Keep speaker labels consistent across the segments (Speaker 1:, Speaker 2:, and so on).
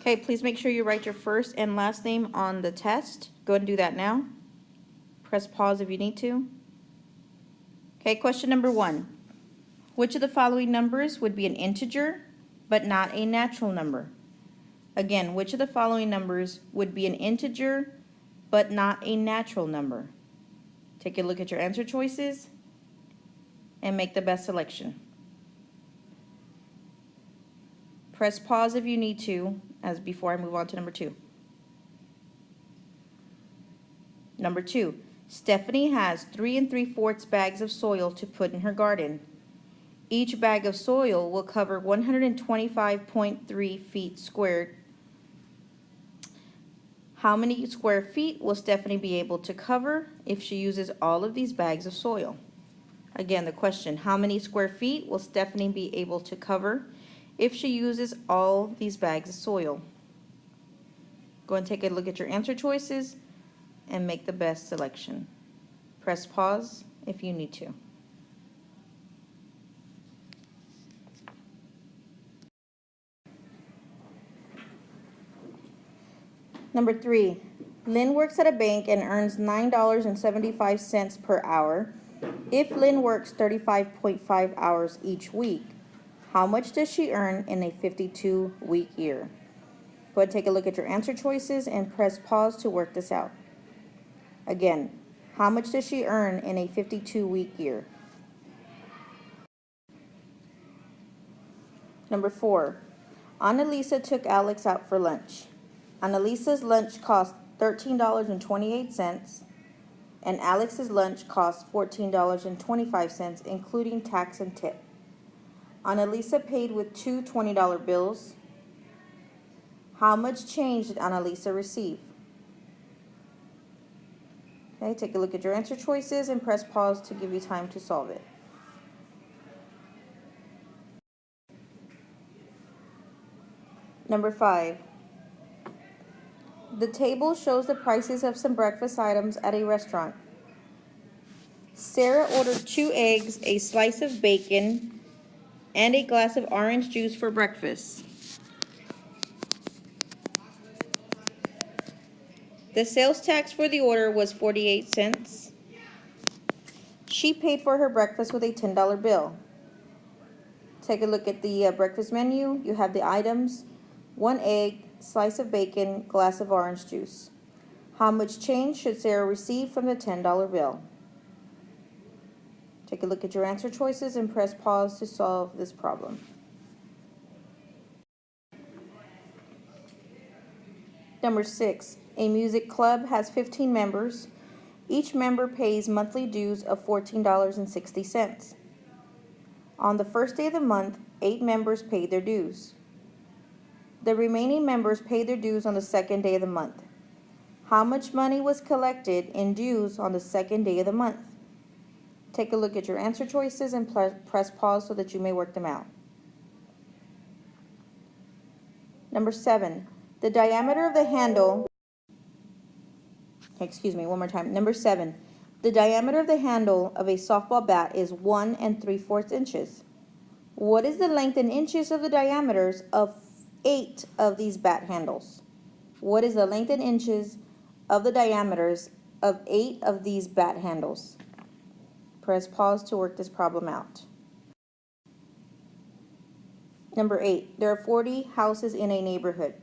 Speaker 1: Okay, please make sure you write your first and last name on the test. Go ahead and do that now. Press pause if you need to. Okay, question number 1. Which of the following numbers would be an integer but not a natural number? Again, which of the following numbers would be an integer but not a natural number? Take a look at your answer choices and make the best selection. Press pause if you need to, as before I move on to number 2. Number 2, Stephanie has 3 3/4 bags of soil to put in her garden. Each bag of soil will cover 125.3 feet squared. How many square feet will Stephanie be able to cover if she uses all of these bags of soil? Again, the question, how many square feet will Stephanie be able to cover if she uses all these bags of soil? Go and take a look at your answer choices and make the best selection. Press pause if you need to. Number 3, Lynn works at a bank and earns $9.75 per hour. If Lynn works 35.5 hours each week, how much does she earn in a 52-week year? Go ahead and take a look at your answer choices and press pause to work this out. Again, how much does she earn in a 52-week year? Number 4, Annalisa took Alex out for lunch. Annalisa's lunch cost $13.28, and Alex's lunch cost $14.25, including tax and tip. Annalisa paid with 2 $20 bills. How much change did Annalisa receive? Okay, take a look at your answer choices and press pause to give you time to solve it. Number 5. The table shows the prices of some breakfast items at a restaurant. Sarah ordered 2 eggs, a slice of bacon, and a glass of orange juice for breakfast. The sales tax for the order was 48 cents. She paid for her breakfast with a $10 bill. Take a look at the breakfast menu. You have the items: 1 egg, slice of bacon, glass of orange juice. How much change should Sarah receive from the $10 bill? Take a look at your answer choices and press pause to solve this problem. Number 6, a music club has 15 members. Each member pays monthly dues of $14.60. On the first day of the month, 8 members paid their dues. The remaining members paid their dues on the second day of the month. How much money was collected in dues on the second day of the month? Take a look at your answer choices and press pause so that you may work them out. Number 7, the diameter of the handle, Number 7, the diameter of the handle of a softball bat is 1 3/4 inches. What is the length in inches of the diameters of 8 of these bat handles? What is the length in inches of the diameters of 8 of these bat handles? Press pause to work this problem out. Number 8, there are 40 houses in a neighborhood.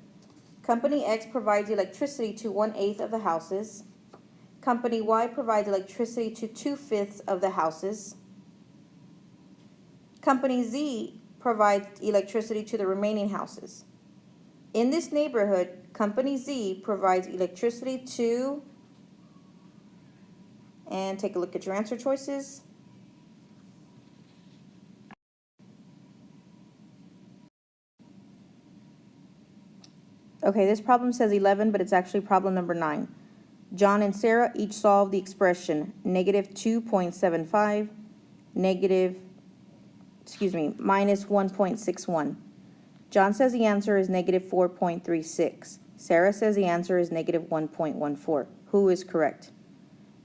Speaker 1: Company X provides electricity to 1/8 of the houses. Company Y provides electricity to 2/5 of the houses. Company Z provides electricity to the remaining houses. In this neighborhood, Company Z provides electricity to, and take a look at your answer choices. Okay, this problem says 11, but it's actually problem number 9. John and Sarah each solved the expression -2.75, minus 1.61. John says the answer is -4.36. Sarah says the answer is -1.14. Who is correct?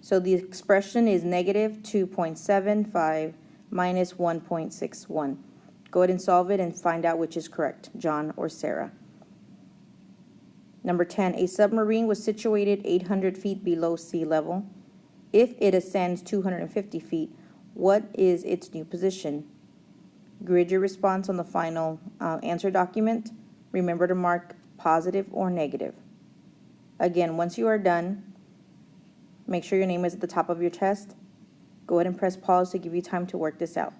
Speaker 1: So the expression is -2.75 minus 1.61. Go ahead and solve it and find out which is correct, John or Sarah. Number 10, a submarine was situated 800 feet below sea level. If it ascends 250 feet, what is its new position? Grid your response on the final answer document. Remember to mark positive or negative. Again, once you are done, make sure your name is at the top of your test. Go ahead and press pause to give you time to work this out.